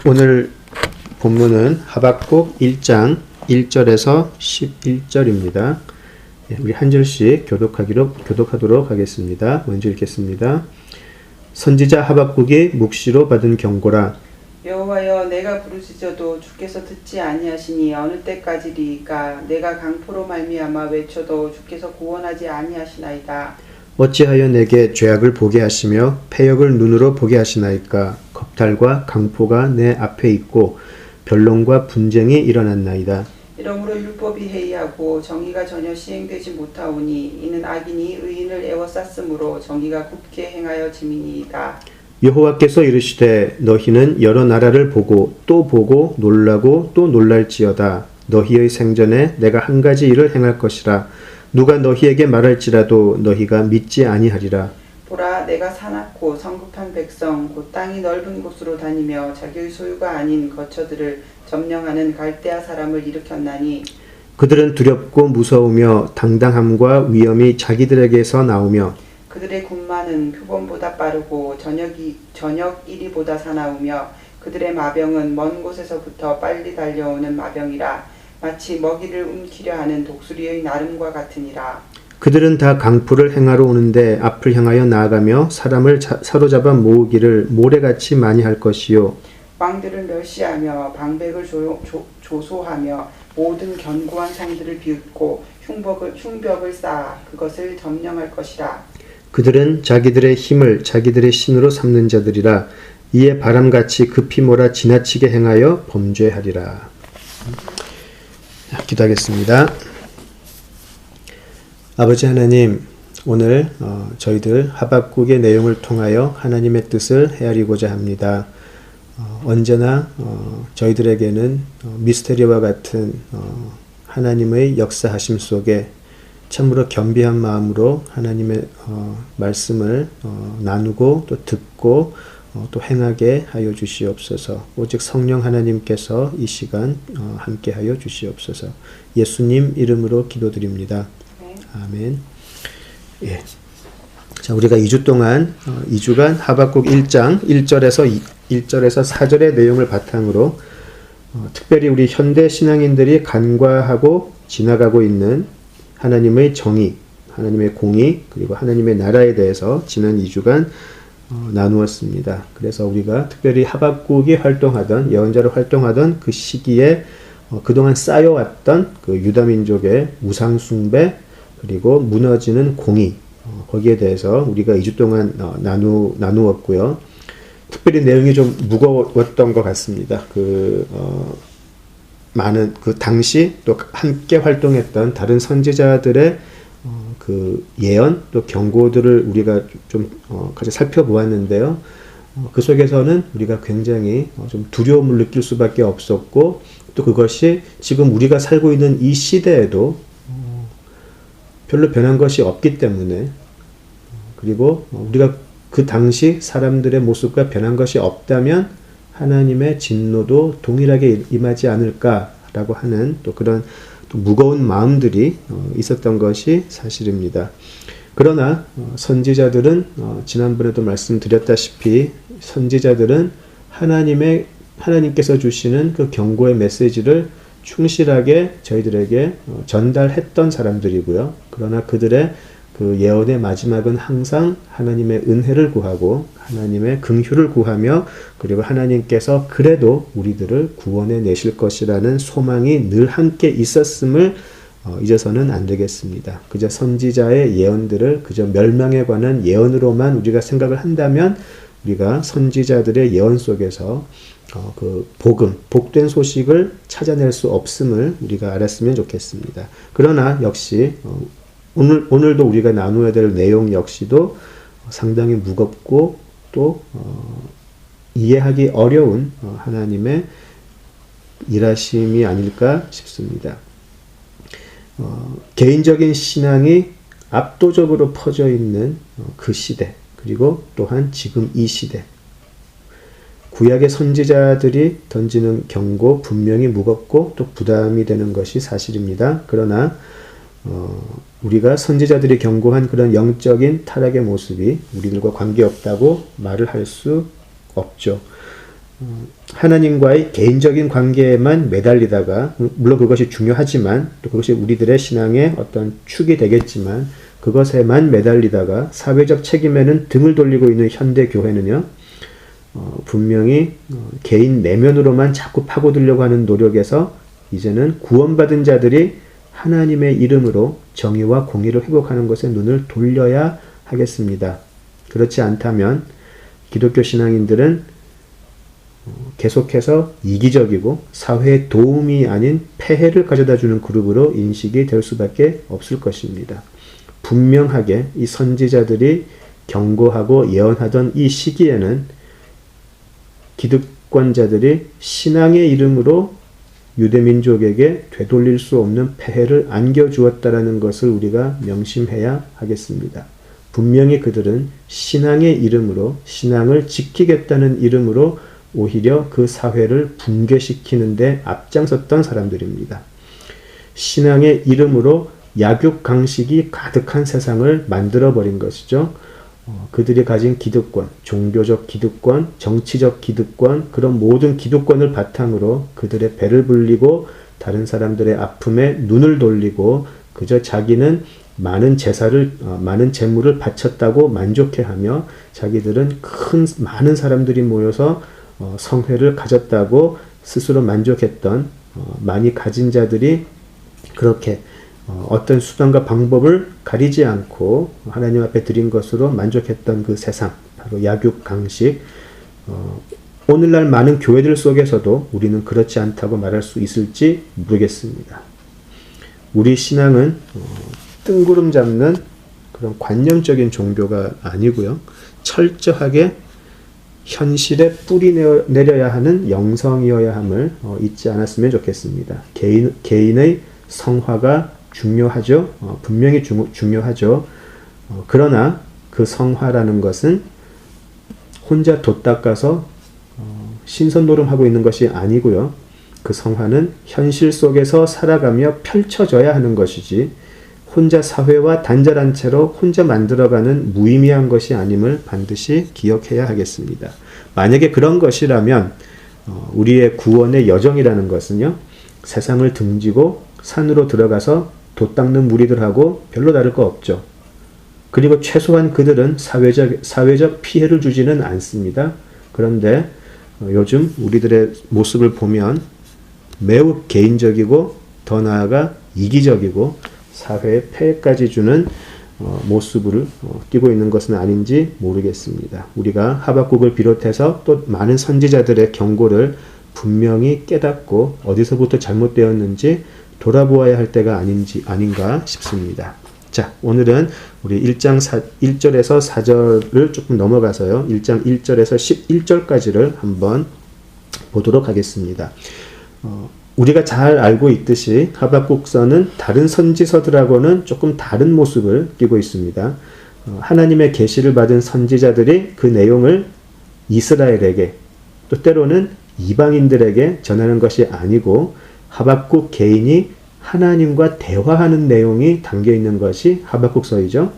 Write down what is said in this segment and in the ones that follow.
오늘 본문은 하박국 1장 1절에서 11절입니다. 우리 한 절씩 교독하도록 하겠습니다. 먼저 읽겠습니다. 선지자 하박국이 묵시로 받은 경고라. 여호와여, 내가 부르짖어도 주께서 듣지 아니하시니 어느 때까지리이까? 내가 강포로 말미암아 외쳐도 주께서 구원하지 아니하시나이다. 어찌하여 내게 죄악을 보게 하시며 패역을 눈으로 보게 하시나이까? 겁탈과 강포가 내 앞에 있고 변론과 분쟁이 일어났나이다. 이러므로 율법이 해이하고 정의가 전혀 시행되지 못하오니 이는 악인이 의인을 애워쌌으므로 정의가 굳게 행하여 짐이니이다. 여호와께서 이르시되 너희는 여러 나라를 보고 놀라고 또 놀랄지어다. 너희의 생전에 내가 한 가지 일을 행할 것이라. 누가 너희에게 말할지라도 너희가 믿지 아니하리라. 보라, 내가 사납고 성급한 백성 곧 땅이 넓은 곳으로 다니며 자기의 소유가 아닌 거처들을 점령하는 갈대아 사람을 일으켰나니 그들은 두렵고 무서우며 당당함과 위엄이 자기들에게서 나오며 그들의 군마는 표범보다 빠르고 저녁 이리보다 사나우며 그들의 마병은 먼 곳에서부터 빨리 달려오는 마병이라. 마치 먹이를 움키려 하는 독수리의 나름과 같으니라. 그들은 다 강포를 행하러 오는데 앞을 향하여 나아가며 사람을 사로잡아 모으기를 모래같이 많이 할 것이요. 왕들을 멸시하며 방백을 조소하며 모든 견고한 성들을 비웃고 흉벽을 쌓아 그것을 점령할 것이라. 그들은 자기들의 힘을 자기들의 신으로 삼는 자들이라. 이에 바람같이 급히 몰아 지나치게 행하여 범죄하리라. 기도하겠습니다. 아버지 하나님, 오늘 저희들 하박국의 내용을 통하여 하나님의 뜻을 헤아리고자 합니다. 언제나 저희들에게는 미스테리와 같은 하나님의 역사하심 속에 참으로 겸비한 마음으로 하나님의 말씀을 나누고 또 듣고 또 행하게 하여 주시옵소서. 오직 성령 하나님께서 이 시간 함께 하여 주시옵소서. 예수님 이름으로 기도드립니다. 아멘. 예. 자, 우리가 2주 동안 2주간 하박국 1장 1절에서 4절의 내용을 바탕으로 특별히 우리 현대 신앙인들이 간과하고 지나가고 있는 하나님의 정의, 하나님의 공의, 그리고 하나님의 나라에 대해서 지난 2주간 나누었습니다. 그래서 우리가 특별히 하박국이 활동하던, 예언자로 활동하던 그 시기에 그동안 쌓여왔던 그 유다민족의 우상숭배, 그리고 무너지는 공의, 거기에 대해서 우리가 2주 동안 나누었고요. 특별히 내용이 좀 무거웠던 것 같습니다. 많은 그 당시 또 함께 활동했던 다른 선지자들의 그 예언 또 경고들을 우리가 좀 같이 살펴보았는데요. 그 속에서는 우리가 굉장히 좀 두려움을 느낄 수밖에 없었고 또 그것이 지금 우리가 살고 있는 이 시대에도 별로 변한 것이 없기 때문에 그리고 우리가 그 당시 사람들의 모습과 변한 것이 없다면 하나님의 진노도 동일하게 임하지 않을까라고 하는 또 그런 또 무거운 마음들이 있었던 것이 사실입니다. 그러나 선지자들은 지난번에도 말씀드렸다시피 선지자들은 하나님께서 주시는 그 경고의 메시지를 충실하게 저희들에게 전달했던 사람들이고요. 그러나 그들의 그 예언의 마지막은 항상 하나님의 은혜를 구하고 하나님의 긍휼을 구하며 그리고 하나님께서 그래도 우리들을 구원해 내실 것이라는 소망이 늘 함께 있었음을 잊어서는 안 되겠습니다. 그저 선지자의 예언들을 그저 멸망에 관한 예언으로만 우리가 생각을 한다면 우리가 선지자들의 예언 속에서 그 복된 소식을 찾아낼 수 없음을 우리가 알았으면 좋겠습니다. 그러나 역시 오늘도 우리가 나누어야 될 내용 역시도 상당히 무겁고 또 이해하기 어려운 하나님의 일하심이 아닐까 싶습니다. 개인적인 신앙이 압도적으로 퍼져 있는 그 시대 그리고 또한 지금 이 시대 구약의 선지자들이 던지는 경고 분명히 무겁고 또 부담이 되는 것이 사실입니다. 그러나 우리가 선지자들이 경고한 그런 영적인 타락의 모습이 우리들과 관계없다고 말을 할 수 없죠. 하나님과의 개인적인 관계에만 매달리다가, 물론 그것이 중요하지만 또 그것이 우리들의 신앙의 어떤 축이 되겠지만, 그것에만 매달리다가 사회적 책임에는 등을 돌리고 있는 현대 교회는요, 분명히 개인 내면으로만 자꾸 파고들려고 하는 노력에서 이제는 구원받은 자들이 하나님의 이름으로 정의와 공의를 회복하는 것에 눈을 돌려야 하겠습니다. 그렇지 않다면 기독교 신앙인들은 계속해서 이기적이고 사회에 도움이 아닌 폐해를 가져다주는 그룹으로 인식이 될 수밖에 없을 것입니다. 분명하게 이 선지자들이 경고하고 예언하던 이 시기에는 기득권자들이 신앙의 이름으로 유대민족에게 되돌릴 수 없는 폐해를 안겨주었다라는 것을 우리가 명심해야 하겠습니다. 분명히 그들은 신앙의 이름으로, 신앙을 지키겠다는 이름으로 오히려 그 사회를 붕괴시키는데 앞장섰던 사람들입니다. 신앙의 이름으로 약육강식이 가득한 세상을 만들어버린 것이죠. 그들이 가진 기득권, 종교적 기득권, 정치적 기득권, 그런 모든 기득권을 바탕으로 그들의 배를 불리고 다른 사람들의 아픔에 눈을 돌리고 그저 자기는 많은 재물을 바쳤다고 만족해하며 자기들은 많은 사람들이 모여서 성회를 가졌다고 스스로 만족했던 많이 가진 자들이 그렇게 어떤 수단과 방법을 가리지 않고 하나님 앞에 드린 것으로 만족했던 그 세상, 바로 약육강식. 오늘날 많은 교회들 속에서도 우리는 그렇지 않다고 말할 수 있을지 모르겠습니다. 우리 신앙은 뜬구름 잡는 그런 관념적인 종교가 아니고요. 철저하게 현실에 뿌리 내려야 하는 영성이어야 함을 잊지 않았으면 좋겠습니다. 개인의 성화가 중요하죠. 분명히 중요하죠. 그러나 그 성화라는 것은 혼자 돛 닦아서 신선노름하고 있는 것이 아니고요. 그 성화는 현실 속에서 살아가며 펼쳐져야 하는 것이지 혼자 사회와 단절한 채로 혼자 만들어가는 무의미한 것이 아님을 반드시 기억해야 하겠습니다. 만약에 그런 것이라면 우리의 구원의 여정이라는 것은요. 세상을 등지고 산으로 들어가서 돛 닦는 무리들하고 별로 다를 거 없죠. 그리고 최소한 그들은 사회적 피해를 주지는 않습니다. 그런데 요즘 우리들의 모습을 보면 매우 개인적이고 더 나아가 이기적이고 사회에 폐해까지 주는 모습을 띠고 있는 것은 아닌지 모르겠습니다. 우리가 하박국을 비롯해서 또 많은 선지자들의 경고를 분명히 깨닫고 어디서부터 잘못되었는지 돌아보아야 할 때가 아닌가 싶습니다. 자, 오늘은 우리 1장 1절에서 4절을 조금 넘어가서요. 1장 1절에서 11절까지를 한번 보도록 하겠습니다. 우리가 잘 알고 있듯이 하박국서는 다른 선지서들하고는 조금 다른 모습을 띠고 있습니다. 하나님의 계시를 받은 선지자들이 그 내용을 이스라엘에게 또 때로는 이방인들에게 전하는 것이 아니고 하박국 개인이 하나님과 대화하는 내용이 담겨 있는 것이 하박국서이죠.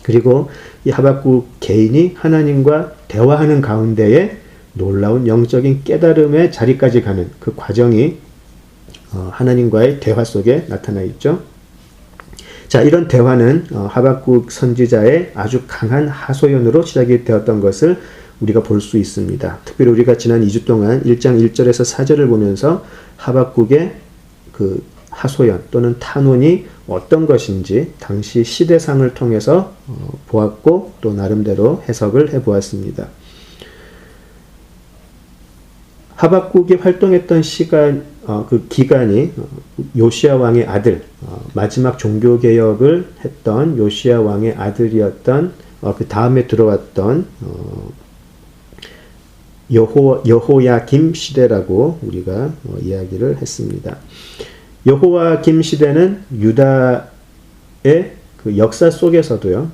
그리고 이 하박국 개인이 하나님과 대화하는 가운데에 놀라운 영적인 깨달음의 자리까지 가는 그 과정이 하나님과의 대화 속에 나타나 있죠. 자, 이런 대화는 하박국 선지자의 아주 강한 하소연으로 시작이 되었던 것을 우리가 볼 수 있습니다. 특별히 우리가 지난 2주 동안 1장 1절에서 4절을 보면서 하박국의 그 하소연 또는 탄원이 어떤 것인지 당시 시대상을 통해서 보았고 또 나름대로 해석을 해보았습니다. 하박국이 활동했던 그 기간이 요시야 왕의 아들, 마지막 종교개혁을 했던 요시야 왕의 아들이었던 그 다음에 들어왔던 여호야김 시대라고 우리가 이야기를 했습니다. 여호야김 시대는 유다의 그 역사 속에서도요,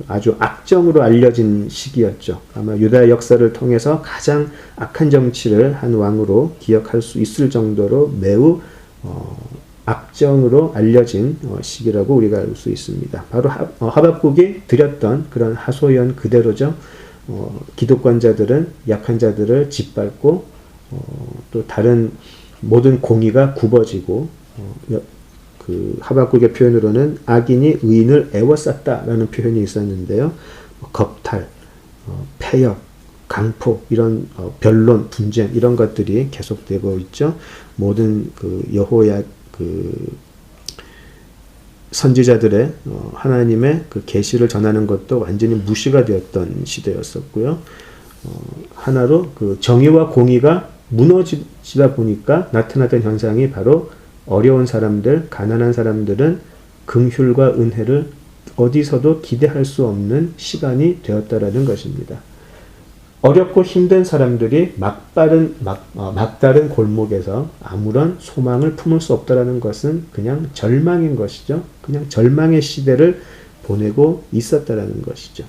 아주 악정으로 알려진 시기였죠. 아마 유다의 역사를 통해서 가장 악한 정치를 한 왕으로 기억할 수 있을 정도로 매우 악정으로 알려진 시기라고 우리가 알 수 있습니다. 바로 하박국이 드렸던 그런 하소연 그대로죠. 기득권자들은 약한 자들을 짓밟고 또 다른 모든 공의가 굽어지고 그 하박국의 표현으로는 악인이 의인을 애워쌌다라는 표현이 있었는데요. 겁탈, 폐역, 강포 이런 변론, 분쟁 이런 것들이 계속되고 있죠. 모든 그 여호야 그 선지자들의 하나님의 그 계시를 전하는 것도 완전히 무시가 되었던 시대였었고요. 하나로 그 정의와 공의가 무너지다 보니까 나타났던 현상이 바로 어려운 사람들, 가난한 사람들은 긍휼과 은혜를 어디서도 기대할 수 없는 시간이 되었다라는 것입니다. 어렵고 힘든 사람들이 막다른 골목에서 아무런 소망을 품을 수 없다라는 것은 그냥 절망인 것이죠. 그냥 절망의 시대를 보내고 있었다라는 것이죠.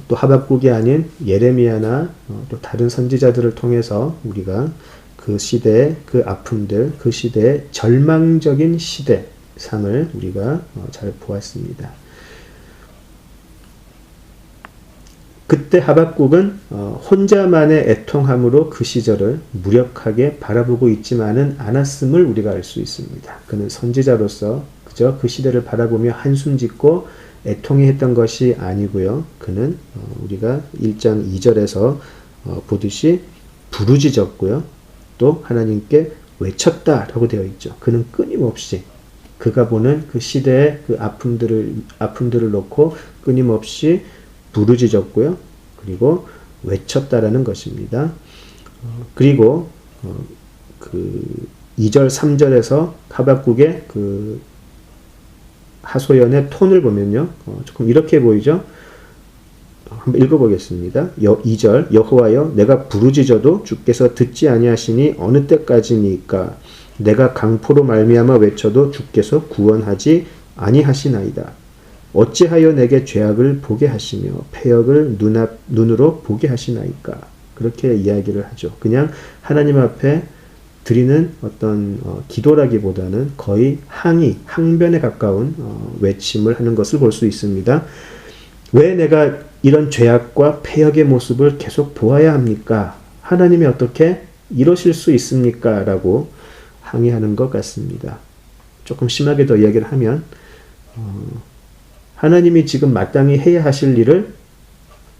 또 하박국이 아닌 예레미야나 또 다른 선지자들을 통해서 우리가 그 시대의 그 아픔들, 그 시대의 절망적인 시대상을 우리가 잘 보았습니다. 그때 하박국은 혼자만의 애통함으로 그 시절을 무력하게 바라보고 있지만은 않았음을 우리가 알 수 있습니다. 그는 선지자로서 그저 그 시대를 바라보며 한숨 짓고 애통해 했던 것이 아니고요. 그는 우리가 1장 2절에서 보듯이 부르짖었고요. 또 하나님께 외쳤다라고 되어 있죠. 그는 끊임없이 그가 보는 그 시대의 그 아픔들을 놓고 끊임없이 부르짖었고요. 그리고 외쳤다라는 것입니다. 그리고 그 2절 3절에서 하박국의 그 하소연의 톤을 보면요. 조금 이렇게 보이죠. 한번 읽어보겠습니다. 2절 여호와여 내가 부르짖어도 주께서 듣지 아니하시니 어느 때까지니까 내가 강포로 말미암아 외쳐도 주께서 구원하지 아니하시나이다. 어찌하여 내게 죄악을 보게 하시며 패역을 눈으로 보게 하시나이까. 그렇게 이야기를 하죠. 그냥 하나님 앞에 드리는 어떤 기도라기보다는 거의 항변에 가까운 외침을 하는 것을 볼 수 있습니다. 왜 내가 이런 죄악과 패역의 모습을 계속 보아야 합니까? 하나님이 어떻게 이러실 수 있습니까? 라고 항의하는 것 같습니다. 조금 심하게 더 이야기를 하면 하나님이 지금 마땅히 해야 하실 일을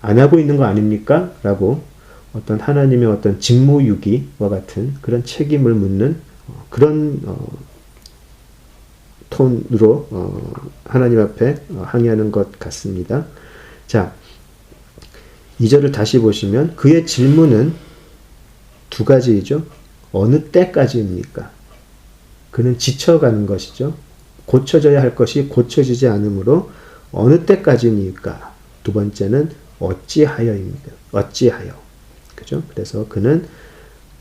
안 하고 있는 거 아닙니까? 라고 어떤 하나님의 어떤 직무유기와 같은 그런 책임을 묻는 그런 톤으로 하나님 앞에 항의하는 것 같습니다. 자, 2절을 다시 보시면 그의 질문은 두 가지이죠. 어느 때까지입니까? 그는 지쳐가는 것이죠. 고쳐져야 할 것이 고쳐지지 않으므로 어느 때까지입니까? 두 번째는 어찌하여입니다. 어찌하여. 그죠? 그래서 그는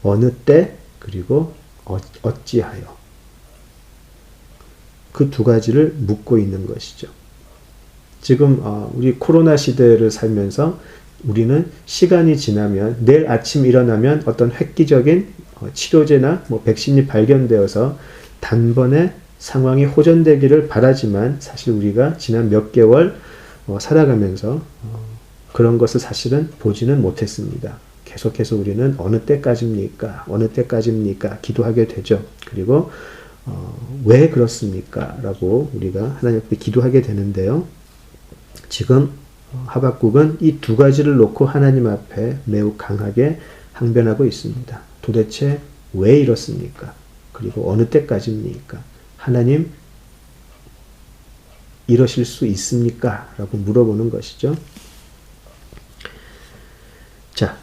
어느 때 그리고 어찌하여 그 두 가지를 묻고 있는 것이죠. 지금 우리 코로나 시대를 살면서 우리는 시간이 지나면 내일 아침 일어나면 어떤 획기적인 치료제나 백신이 발견되어서 단번에 상황이 호전되기를 바라지만 사실 우리가 지난 몇 개월 살아가면서 그런 것을 사실은 보지는 못했습니다. 계속해서 우리는 어느 때까지입니까? 어느 때까지입니까? 기도하게 되죠. 그리고 왜 그렇습니까? 라고 우리가 하나님 앞에 기도하게 되는데요. 지금 하박국은 이 두 가지를 놓고 하나님 앞에 매우 강하게 항변하고 있습니다. 도대체 왜 이렇습니까? 그리고 어느 때까지입니까? 하나님 이러실 수 있습니까? 라고 물어보는 것이죠. 자,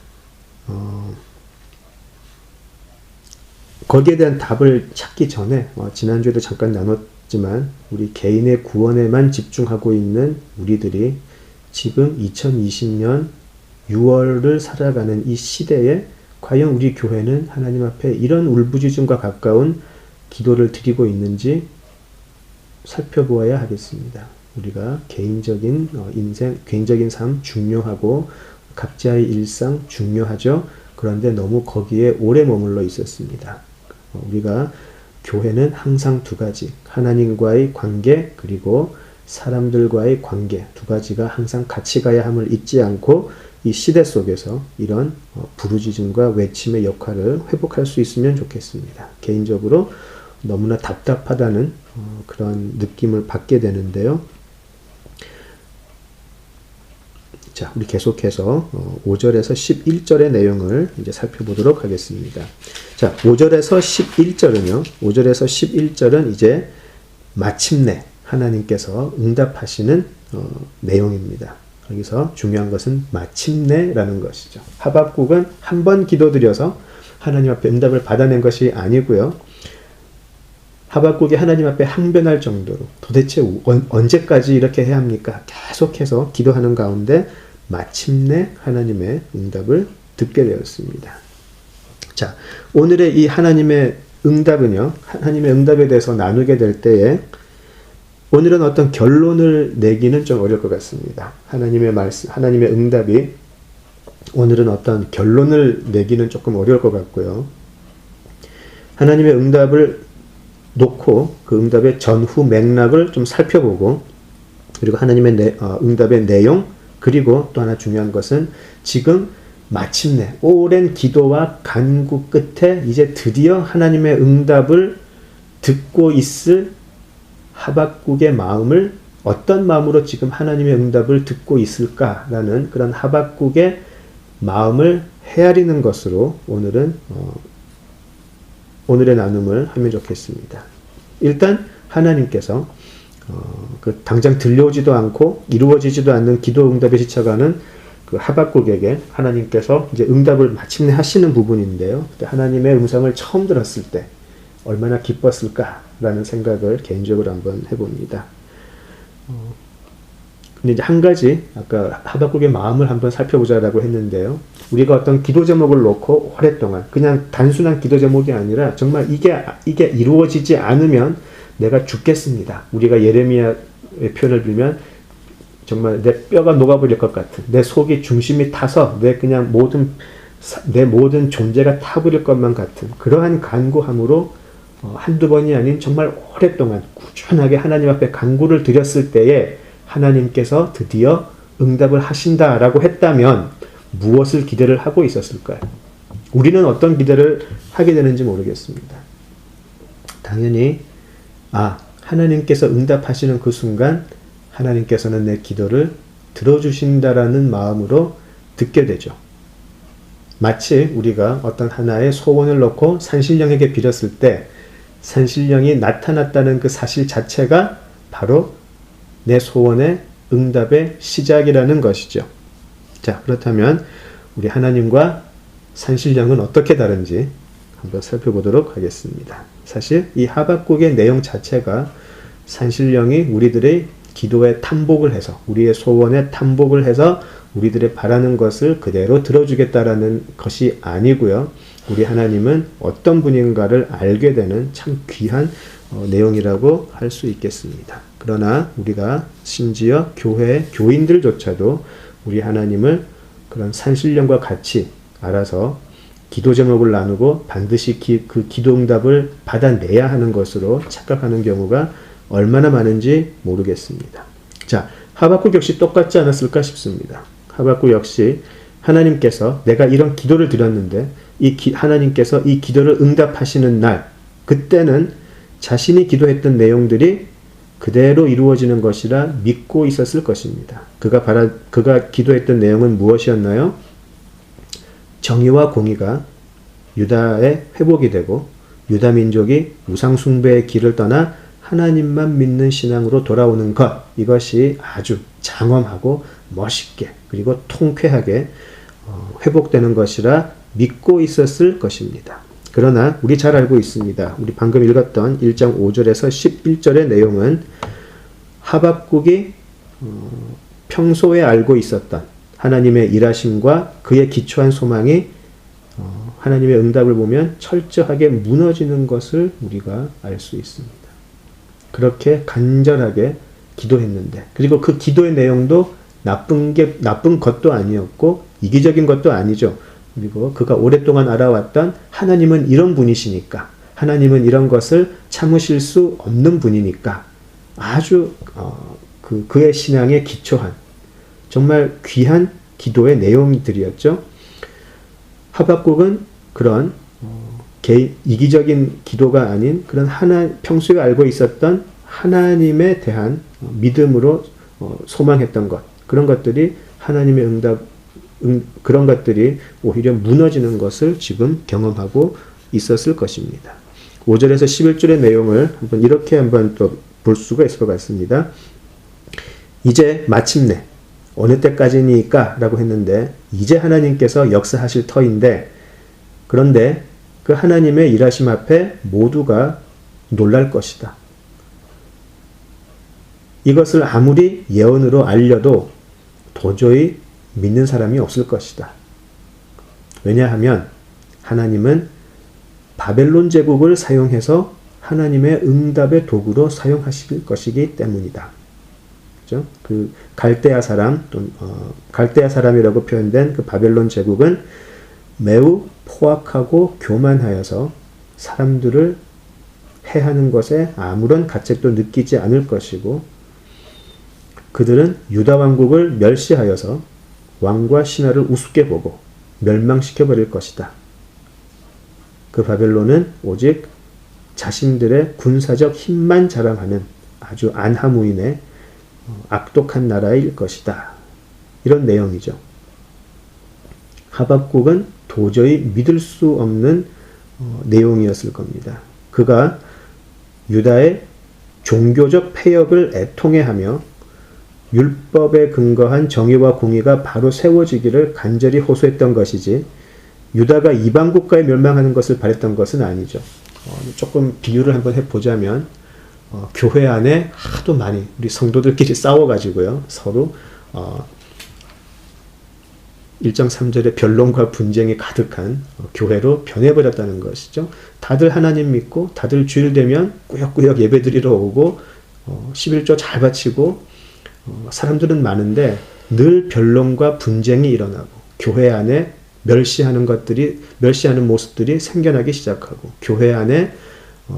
거기에 대한 답을 찾기 전에 지난주에도 잠깐 나눴지만 우리 개인의 구원에만 집중하고 있는 우리들이 지금 2020년 6월을 살아가는 이 시대에 과연 우리 교회는 하나님 앞에 이런 울부짖음과 가까운 기도를 드리고 있는지 살펴보아야 하겠습니다. 우리가 개인적인 인생, 개인적인 삶 중요하고 각자의 일상 중요하죠. 그런데 너무 거기에 오래 머물러 있었습니다. 우리가 교회는 항상 두 가지, 하나님과의 관계 그리고 사람들과의 관계 두 가지가 항상 같이 가야 함을 잊지 않고 이 시대 속에서 이런 부르짖음과 외침의 역할을 회복할 수 있으면 좋겠습니다. 개인적으로 너무나 답답하다는 그런 느낌을 받게 되는데요. 자, 우리 계속해서 5절에서 11절의 내용을 이제 살펴보도록 하겠습니다. 자, 5절에서 11절은요. 5절에서 11절은 이제 마침내 하나님께서 응답하시는 내용입니다. 여기서 중요한 것은 마침내라는 것이죠. 하박국은 한 번 기도드려서 하나님 앞에 응답을 받아낸 것이 아니고요. 하박국이 하나님 앞에 항변할 정도로 도대체 언제까지 이렇게 해야 합니까? 계속해서 기도하는 가운데 마침내 하나님의 응답을 듣게 되었습니다. 자, 오늘의 이 하나님의 응답은요. 하나님의 응답에 대해서 나누게 될 때에 오늘은 어떤 결론을 내기는 좀 어려울 것 같습니다. 하나님의 말씀, 하나님의 응답이 오늘은 어떤 결론을 내기는 조금 어려울 것 같고요. 하나님의 응답을 놓고 그 응답의 전후 맥락을 좀 살펴보고 그리고 하나님의 응답의 내용 그리고 또 하나 중요한 것은 지금 마침내 오랜 기도와 간구 끝에 이제 드디어 하나님의 응답을 듣고 있을 하박국의 마음을 어떤 마음으로 지금 하나님의 응답을 듣고 있을까라는 그런 하박국의 마음을 헤아리는 것으로 오늘은 오늘의 나눔을 하면 좋겠습니다. 일단 하나님께서 당장 들려오지도 않고 이루어지지도 않는 기도 응답에 지쳐가는 그 하박국에게 하나님께서 이제 응답을 마침내 하시는 부분인데요. 하나님의 음성을 처음 들었을 때 얼마나 기뻤을까라는 생각을 개인적으로 한번 해봅니다. 근데 이제 한 가지 아까 하박국의 마음을 한번 살펴보자라고 했는데요. 우리가 어떤 기도 제목을 놓고 오랫동안 그냥 단순한 기도 제목이 아니라 정말 이게 이루어지지 않으면 내가 죽겠습니다. 우리가 예레미야의 표현을 빌면 정말 내 뼈가 녹아버릴 것 같은 내 속이 중심이 타서 내 모든 존재가 타버릴 것만 같은 그러한 간구함으로 한두 번이 아닌 정말 오랫동안 꾸준하게 하나님 앞에 간구를 드렸을 때에 하나님께서 드디어 응답을 하신다라고 했다면 무엇을 기대를 하고 있었을까요? 우리는 어떤 기대를 하게 되는지 모르겠습니다. 당연히 하나님께서 응답하시는 그 순간 하나님께서는 내 기도를 들어주신다라는 마음으로 듣게 되죠. 마치 우리가 어떤 하나의 소원을 놓고 산신령에게 빌었을 때 산신령이 나타났다는 그 사실 자체가 바로 내 소원의 응답의 시작이라는 것이죠. 자, 그렇다면 우리 하나님과 산신령은 어떻게 다른지 한번 살펴보도록 하겠습니다. 사실 이 하박국의 내용 자체가 산신령이 우리들의 기도에 탐복을 해서 우리의 소원에 탐복을 해서 우리들의 바라는 것을 그대로 들어주겠다라는 것이 아니고요. 우리 하나님은 어떤 분인가를 알게 되는 참 귀한 내용이라고 할 수 있겠습니다. 그러나 우리가 심지어 교회 교인들조차도 우리 하나님을 그런 산신령과 같이 알아서 기도 제목을 나누고 반드시 그 기도 응답을 받아내야 하는 것으로 착각하는 경우가 얼마나 많은지 모르겠습니다. 자, 하박국 역시 똑같지 않았을까 싶습니다. 하박국 역시 하나님께서 내가 이런 기도를 드렸는데 하나님께서 이 기도를 응답하시는 날 그때는 자신이 기도했던 내용들이 그대로 이루어지는 것이라 믿고 있었을 것입니다. 그가 기도했던 내용은 무엇이었나요? 정의와 공의가 유다의 회복이 되고 유다 민족이 우상 숭배의 길을 떠나 하나님만 믿는 신앙으로 돌아오는 것, 이것이 아주 장엄하고 멋있게 그리고 통쾌하게 회복되는 것이라 믿고 있었을 것입니다. 그러나 우리 잘 알고 있습니다. 우리 방금 읽었던 1장 5절에서 11절의 내용은 하박국이 평소에 알고 있었던 하나님의 일하심과 그의 기초한 소망이 하나님의 응답을 보면 철저하게 무너지는 것을 우리가 알 수 있습니다. 그렇게 간절하게 기도했는데 그리고 그 기도의 내용도 나쁜 것도 아니었고 이기적인 것도 아니죠. 그리고 그가 오랫동안 알아왔던 하나님은 이런 분이시니까 하나님은 이런 것을 참으실 수 없는 분이니까 아주 그의 신앙에 기초한 정말 귀한 기도의 내용들이었죠. 하박국은 그런 이기적인 기도가 아닌 그런 평소에 알고 있었던 하나님에 대한 믿음으로 소망했던 것, 그런 것들이 하나님의 그런 것들이 오히려 무너지는 것을 지금 경험하고 있었을 것입니다. 5절에서 11절의 내용을 이렇게 한번 또 볼 수가 있을 것 같습니다. 이제 마침내 어느 때까지니까 라고 했는데 이제 하나님께서 역사하실 터인데, 그런데 그 하나님의 일하심 앞에 모두가 놀랄 것이다. 이것을 아무리 예언으로 알려도 도저히 믿는 사람이 없을 것이다. 왜냐하면 하나님은 바벨론 제국을 사용해서 하나님의 응답의 도구로 사용하실 것이기 때문이다. 그렇죠? 그 갈대아 사람, 갈대아 사람이라고 표현된 그 바벨론 제국은 매우 포악하고 교만하여서 사람들을 해하는 것에 아무런 가책도 느끼지 않을 것이고, 그들은 유다 왕국을 멸시하여서 왕과 신하를 우습게 보고 멸망시켜 버릴 것이다. 그 바벨론은 오직 자신들의 군사적 힘만 자랑하는 아주 안하무인의 악독한 나라일 것이다. 이런 내용이죠. 하박국은 도저히 믿을 수 없는 내용이었을 겁니다. 그가 유다의 종교적 폐역을 애통해하며 율법에 근거한 정의와 공의가 바로 세워지기를 간절히 호소했던 것이지, 유다가 이방 국가에 멸망하는 것을 바랬던 것은 아니죠. 조금 비유를 한번 해보자면, 교회 안에 하도 많이 우리 성도들끼리 싸워가지고요, 서로 1장 3절에 변론과 분쟁이 가득한 교회로 변해버렸다는 것이죠. 다들 하나님 믿고 다들 주일 되면 꾸역꾸역 예배드리러 오고 11조 잘 바치고 사람들은 많은데 늘 변론과 분쟁이 일어나고 교회 안에 멸시하는 모습들이 생겨나기 시작하고, 교회 안에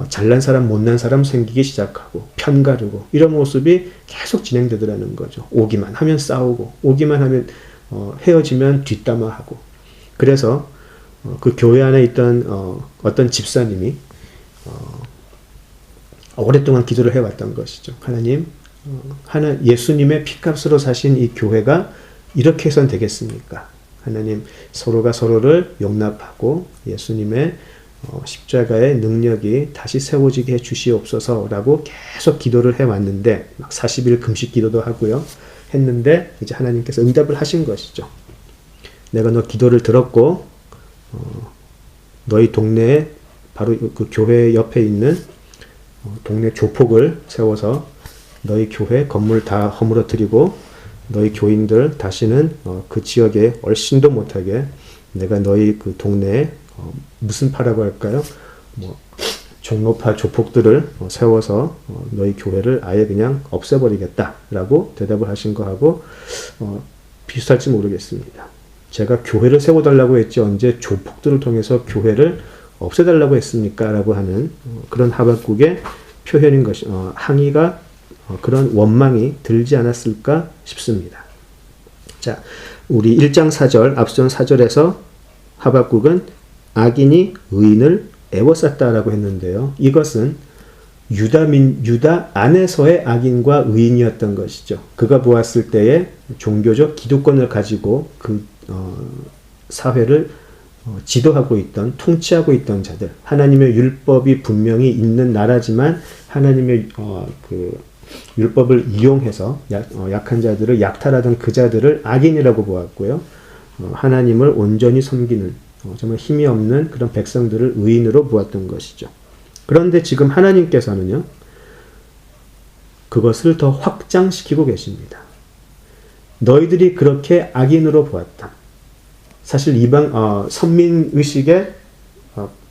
잘난 사람 못난 사람 생기기 시작하고 편가르고, 이런 모습이 계속 진행되더라는 거죠. 오기만 하면 싸우고, 오기만 하면 헤어지면 뒷담화하고. 그래서 그 교회 안에 있던 어떤 집사님이 오랫동안 기도를 해왔던 것이죠. 하나님, 예수님의 피값으로 사신 이 교회가 이렇게 해선 되겠습니까? 하나님, 서로가 서로를 용납하고 예수님의 십자가의 능력이 다시 세워지게 해 주시옵소서라고 계속 기도를 해왔는데, 막 40일 금식 기도도 하고요. 했는데 이제 하나님께서 응답을 하신 것이죠. 내가 너 기도를 들었고 너희 동네에 바로 그 교회 옆에 있는 동네 조폭을 세워서 너희 교회 건물 다 허물어뜨리고 너희 교인들 다시는 그 지역에 얼씬도 못하게 내가 너희 그 동네에 무슨 파라고 할까요? 종로파 조폭들을 세워서 너희 교회를 아예 그냥 없애버리겠다라고 대답을 하신 거하고 비슷할지 모르겠습니다. 제가 교회를 세워달라고 했지 언제 조폭들을 통해서 교회를 없애달라고 했습니까? 라고 하는 그런 하박국의 표현인 것이, 항의가 그런 원망이 들지 않았을까 싶습니다. 자, 우리 1장 4절, 앞선 4절에서 하박국은 악인이 의인을 애워쌌다라고 했는데요. 이것은 유다 안에서의 악인과 의인이었던 것이죠. 그가 보았을 때에 종교적 기득권을 가지고 그 사회를 지도하고 있던, 통치하고 있던 자들, 하나님의 율법이 분명히 있는 나라지만 하나님의 그 율법을 이용해서 약한 자들을 약탈하던 그 자들을 악인이라고 보았고요. 하나님을 온전히 섬기는 정말 힘이 없는 그런 백성들을 의인으로 보았던 것이죠. 그런데 지금 하나님께서는요, 그것을 더 확장시키고 계십니다. 너희들이 그렇게 악인으로 보았다. 사실 이방 선민의식에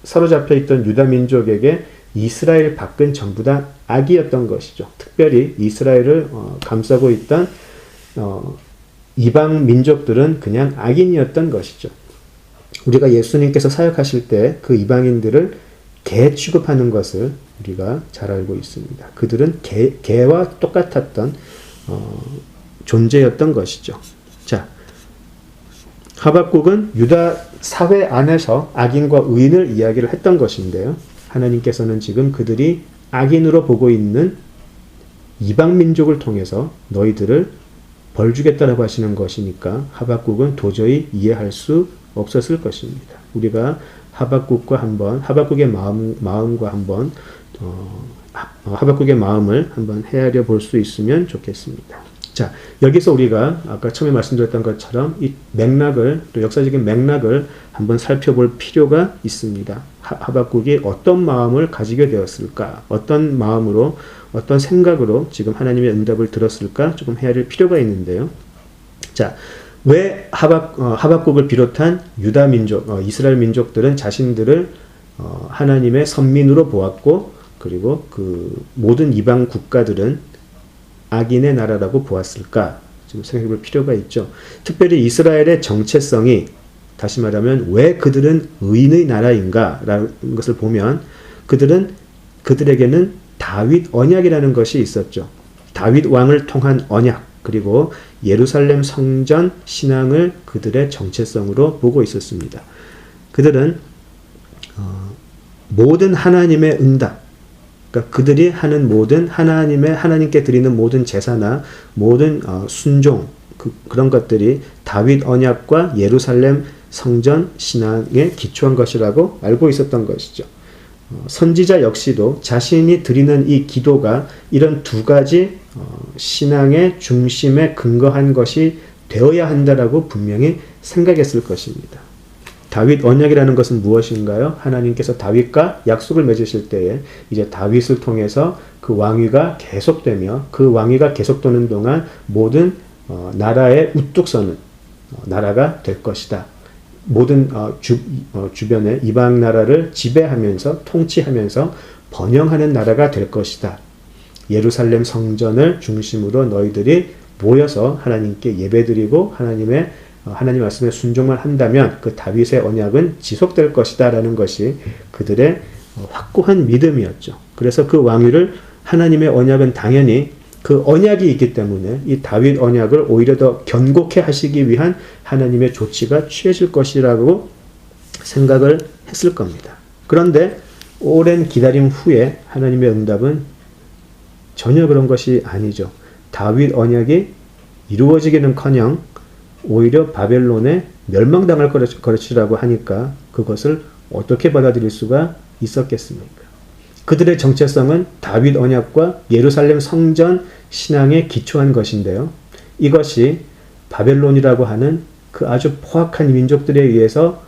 사로잡혀 있던 유다 민족에게 이스라엘 밖은 전부 다 악이었던 것이죠. 특별히 이스라엘을 감싸고 있던 이방 민족들은 그냥 악인이었던 것이죠. 우리가 예수님께서 사역하실 때 그 이방인들을 개 취급하는 것을 우리가 잘 알고 있습니다. 그들은 개와 똑같았던 존재였던 것이죠. 자, 하박국은 유다 사회 안에서 악인과 의인을 이야기를 했던 것인데요. 하나님께서는 지금 그들이 악인으로 보고 있는 이방 민족을 통해서 너희들을 벌 주겠다라고 하시는 것이니까 하박국은 도저히 이해할 수 없었을 것입니다. 우리가 하박국의 마음과 한번 하박국의 마음을 한번 헤아려 볼 수 있으면 좋겠습니다. 자, 여기서 우리가 아까 처음에 말씀드렸던 것처럼 이 맥락을, 또 역사적인 맥락을 한번 살펴볼 필요가 있습니다. 하박국이 어떤 마음을 가지게 되었을까? 어떤 마음으로, 어떤 생각으로 지금 하나님의 응답을 들었을까? 조금 헤아릴 필요가 있는데요. 자, 왜 하박국을 비롯한 유다 민족, 이스라엘 민족들은 자신들을 하나님의 선민으로 보았고, 그리고 그 모든 이방 국가들은 악인의 나라라고 보았을까? 좀 생각해 볼 필요가 있죠. 특별히 이스라엘의 정체성이, 다시 말하면 왜 그들은 의인의 나라인가? 라는 것을 보면 그들에게는 다윗 언약이라는 것이 있었죠. 다윗 왕을 통한 언약, 그리고 예루살렘 성전 신앙을 그들의 정체성으로 보고 있었습니다. 그들은 모든 하나님의 응답, 그러니까 그들이 하는 모든 하나님께 드리는 모든 제사나 모든 순종, 그런 것들이 다윗 언약과 예루살렘 성전 신앙에 기초한 것이라고 알고 있었던 것이죠. 선지자 역시도 자신이 드리는 이 기도가 이런 두 가지 신앙의 중심에 근거한 것이 되어야 한다라고 분명히 생각했을 것입니다. 다윗 언약이라는 것은 무엇인가요? 하나님께서 다윗과 약속을 맺으실 때에 이제 다윗을 통해서 그 왕위가 계속되며 그 왕위가 계속되는 동안 모든 나라의 우뚝 서는 나라가 될 것이다. 모든 주변의 이방 나라를 지배하면서 통치하면서 번영하는 나라가 될 것이다. 예루살렘 성전을 중심으로 너희들이 모여서 하나님께 예배드리고 하나님 말씀에 순종을 한다면 그 다윗의 언약은 지속될 것이다 라는 것이 그들의 확고한 믿음이었죠. 그래서 그 왕위를, 하나님의 언약은 당연히 그 언약이 있기 때문에 이 다윗 언약을 오히려 더 견고케 하시기 위한 하나님의 조치가 취해질 것이라고 생각을 했을 겁니다. 그런데 오랜 기다림 후에 하나님의 응답은 전혀 그런 것이 아니죠. 다윗 언약이 이루어지기는커녕 오히려 바벨론에 멸망당할 것이라고 하니까 그것을 어떻게 받아들일 수가 있었겠습니까? 그들의 정체성은 다윗 언약과 예루살렘 성전 신앙에 기초한 것인데요. 이것이 바벨론이라고 하는 그 아주 포악한 민족들에 의해서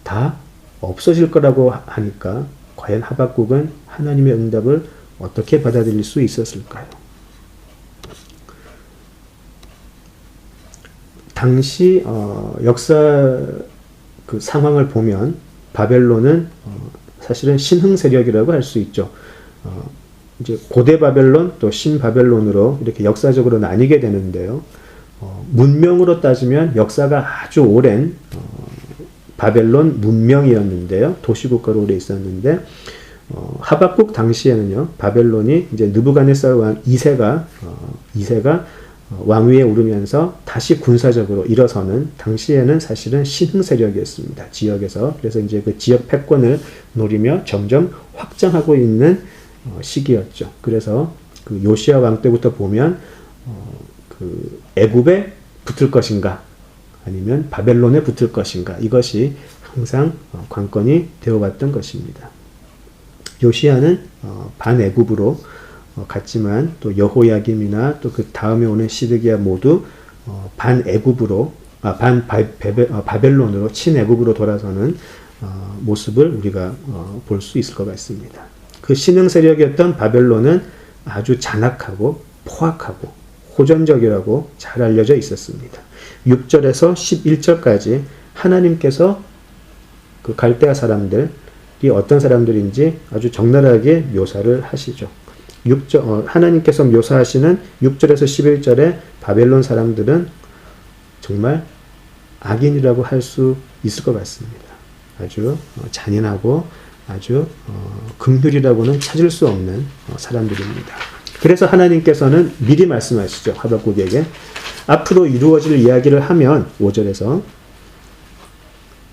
다 없어질 거라고 하니까 과연 하박국은 하나님의 응답을 어떻게 받아들일 수 있었을까요? 당시 역사 그 상황을 보면 바벨론은 사실은 신흥 세력이라고 할 수 있죠. 이제 고대 바벨론 또 신 바벨론으로 이렇게 역사적으로 나뉘게 되는데요. 문명으로 따지면 역사가 아주 오랜 바벨론 문명이었는데요. 도시국가로 오래 있었는데 하박국 당시에는요. 바벨론이 이제 느부갓네살 왕 2세가 왕위에 오르면서 다시 군사적으로 일어서는, 당시에는 사실은 신흥 세력이었습니다. 지역에서. 그래서 이제 그 지역 패권을 노리며 점점 확장하고 있는 시기였죠. 그래서 그 요시야 왕 때부터 보면 그 애굽에 붙을 것인가 아니면 바벨론에 붙을 것인가, 이것이 항상 관건이 되어왔던 것입니다. 요시야는 반애굽으로 갔지만 또 여호야김이나 또 그 다음에 오는 시드기야 모두 반애굽으로 바벨론으로 친애굽으로 돌아서는 모습을 우리가 볼 수 있을 것 같습니다. 그 신흥 세력이었던 바벨론은 아주 잔악하고 포악하고 호전적이라고 잘 알려져 있었습니다. 6절에서 11절까지 하나님께서 그 갈대아 사람들이 어떤 사람들인지 아주 적나라하게 묘사를 하시죠. 하나님께서 묘사하시는 6절에서 11절에 바벨론 사람들은 정말 악인이라고 할 수 있을 것 같습니다. 아주 잔인하고 아주 긍휼이라고는 찾을 수 없는 사람들입니다. 그래서 하나님께서는 미리 말씀하시죠. 하박국에게. 앞으로 이루어질 이야기를 하면 5절에서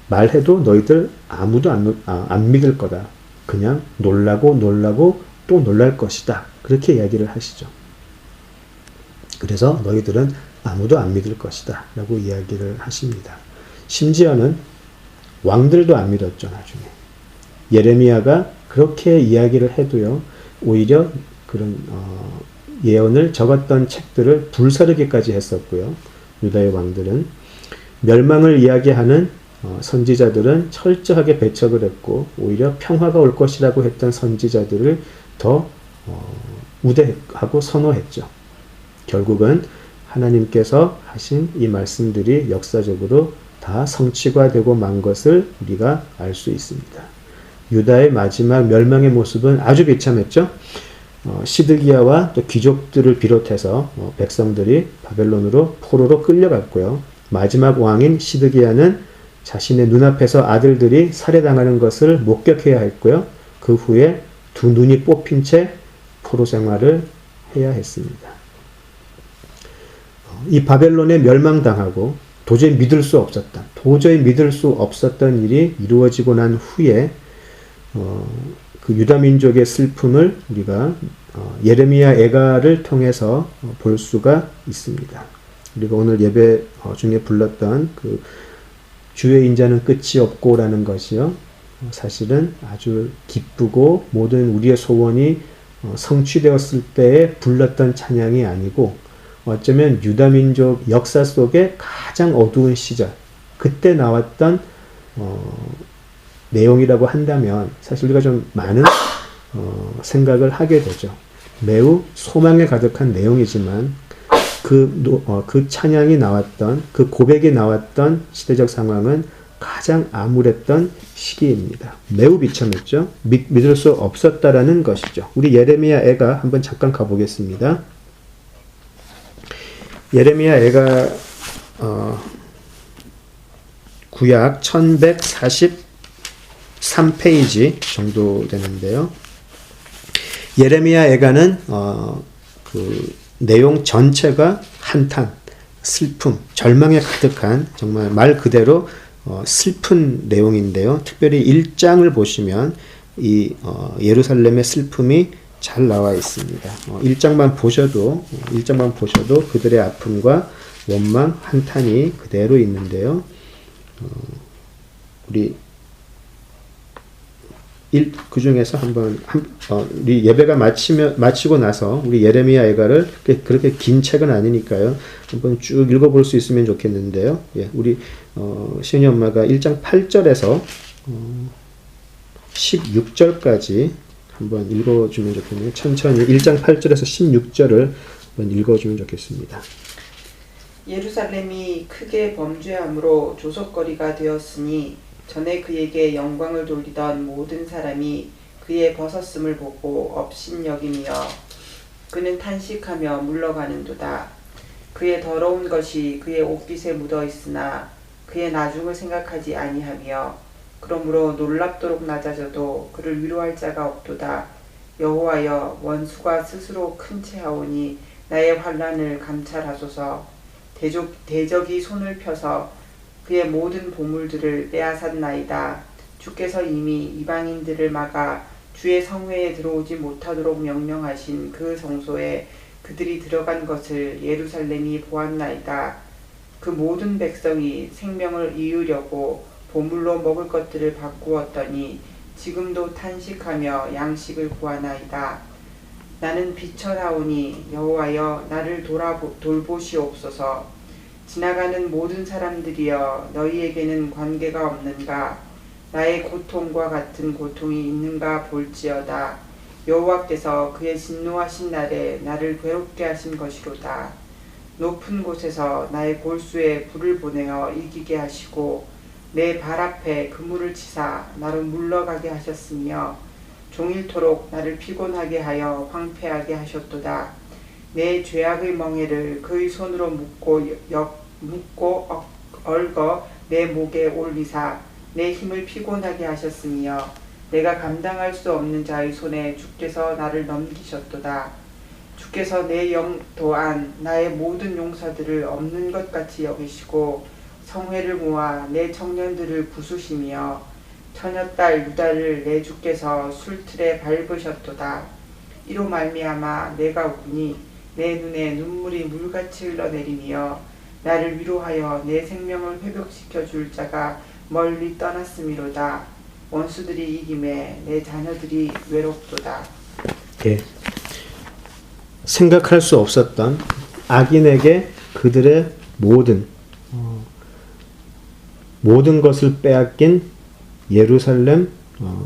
말해도 너희들 아무도 안 믿을 거다. 그냥 놀라고 또 놀랄 것이다. 그렇게 이야기를 하시죠. 그래서 너희들은 아무도 안 믿을 것이다. 라고 이야기를 하십니다. 심지어는 왕들도 안 믿었죠. 나중에. 예레미야가 그렇게 이야기를 해도요. 오히려 그런 예언을 적었던 책들을 불사르기까지 했었고요. 유다의 왕들은 멸망을 이야기하는 선지자들은 철저하게 배척을 했고 오히려 평화가 올 것이라고 했던 선지자들을 더 우대하고 선호했죠. 결국은 하나님께서 하신 이 말씀들이 역사적으로 다 성취가 되고 만 것을 우리가 알 수 있습니다. 유다의 마지막 멸망의 모습은 아주 비참했죠. 시드기야와 또 귀족들을 비롯해서 백성들이 바벨론으로 포로로 끌려갔고요. 마지막 왕인 시드기야는 자신의 눈앞에서 아들들이 살해당하는 것을 목격해야 했고요. 그 후에 두 눈이 뽑힌 채 포로 생활을 해야 했습니다. 이 바벨론에 멸망당하고 도저히 믿을 수 없었던 일이 이루어지고 난 후에 그 유다 민족의 슬픔을 우리가 예레미야 애가를 통해서 볼 수가 있습니다. 우리가 오늘 예배 중에 불렀던 그 주의 인자는 끝이 없고라는 것이요. 사실은 아주 기쁘고 모든 우리의 소원이 성취되었을 때에 불렀던 찬양이 아니고 어쩌면 유다 민족 역사 속에 가장 어두운 시절 그때 나왔던 내용이라고 한다면 사실 우리가 좀 많은 생각을 하게 되죠. 매우 소망에 가득한 내용이지만 그 찬양이 나왔던 그 고백이 나왔던 시대적 상황은 가장 암울했던 시기입니다. 매우 비참했죠. 믿을 수 없었다라는 것이죠. 우리 예레미야 애가 한번 잠깐 가보겠습니다. 예레미야 애가 구약 1143페이지 정도 되는데요. 예레미야 애가는 그 내용 전체가 한탄, 슬픔, 절망에 가득한 정말 말 그대로 슬픈 내용인데요. 특별히 1장을 보시면 이 예루살렘의 슬픔이 잘 나와 있습니다. 1장만 보셔도 그들의 아픔과 원망, 한탄이 그대로 있는데요. 우리 그 중에서 한번 우리 예배가 마치고 나서 우리 예레미야 애가를 그렇게 긴 책은 아니니까요. 한번 쭉 읽어볼 수 있으면 좋겠는데요. 예, 우리 시은이 엄마가 1장 8절에서 16절까지 한번 읽어주면 좋겠네요. 천천히 1장 8절에서 16절을 한번 읽어주면 좋겠습니다. 예루살렘이 크게 범죄함으로 조석거리가 되었으니 전에 그에게 영광을 돌리던 모든 사람이 그의 벗었음을 보고 업신여기며 그는 탄식하며 물러가는도다. 그의 더러운 것이 그의 옷깃에 묻어 있으나 그의 나중을 생각하지 아니하며 그러므로 놀랍도록 낮아져도 그를 위로할 자가 없도다. 여호와여, 원수가 스스로 큰 체하오니 나의 환난을 감찰하소서. 대적이 손을 펴서 그의 모든 보물들을 빼앗았나이다. 주께서 이미 이방인들을 막아 주의 성회에 들어오지 못하도록 명령하신 그 성소에 그들이 들어간 것을 예루살렘이 보았나이다. 그 모든 백성이 생명을 이으려고 보물로 먹을 것들을 바꾸었더니 지금도 탄식하며 양식을 구하나이다. 나는 비천하오니 여호와여, 나를 돌보시옵소서. 지나가는 모든 사람들이여, 너희에게는 관계가 없는가? 나의 고통과 같은 고통이 있는가 볼지어다. 여호와께서 그의 진노하신 날에 나를 괴롭게 하신 것이로다. 높은 곳에서 나의 골수에 불을 보내어 이기게 하시고 내 발 앞에 그물을 치사 나를 물러가게 하셨으며 종일토록 나를 피곤하게 하여 황폐하게 하셨도다. 내 죄악의 멍에를 그의 손으로 묶고 얽어 내 목에 올리사 내 힘을 피곤하게 하셨으며 내가 감당할 수 없는 자의 손에 주께서 나를 넘기셨도다. 주께서 내 영 또한 나의 모든 용사들을 없는 것 같이 여기시고 성회를 모아 내 청년들을 부수시며 처녀딸 유다를 내 주께서 술틀에 밟으셨도다. 이로 말미암아 내가 우니 내 눈에 눈물이 물같이 흘러내리며 나를 위로하여 내 생명을 회복시켜 줄 자가 멀리 떠났음이로다. 원수들이 이김에 내 자녀들이 외롭도다. 예. 생각할 수 없었던 악인에게 그들의 모든 것을 빼앗긴 예루살렘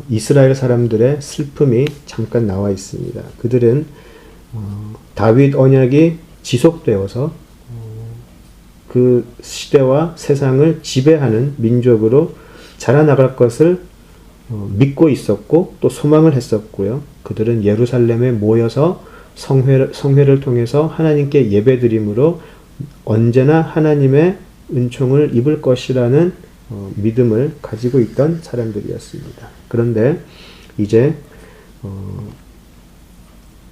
이스라엘 사람들의 슬픔이 잠깐 나와 있습니다. 그들은 다윗 언약이 지속되어서 그 시대와 세상을 지배하는 민족으로 자라나갈 것을 믿고 있었고 또 소망을 했었고요. 그들은 예루살렘에 모여서 성회를 통해서 하나님께 예배드림으로 언제나 하나님의 은총을 입을 것이라는 믿음을 가지고 있던 사람들이었습니다. 그런데 이제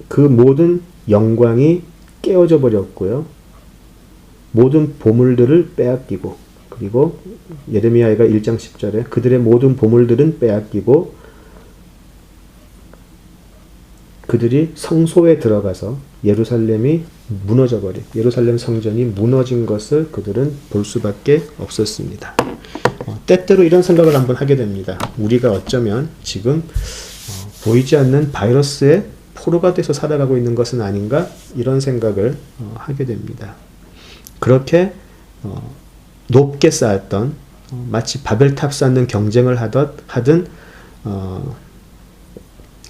그 모든 영광이 깨어져 버렸고요. 모든 보물들을 빼앗기고, 그리고 예레미야가 1장 10절에 그들의 모든 보물들은 빼앗기고 그들이 성소에 들어가서 예루살렘 성전이 무너진 것을 그들은 볼 수밖에 없었습니다. 때때로 이런 생각을 한번 하게 됩니다. 우리가 어쩌면 지금 보이지 않는 바이러스의 포로가 돼서 살아가고 있는 것은 아닌가? 이런 생각을 하게 됩니다. 그렇게 높게 쌓았던 마치 바벨탑 쌓는 경쟁을 하든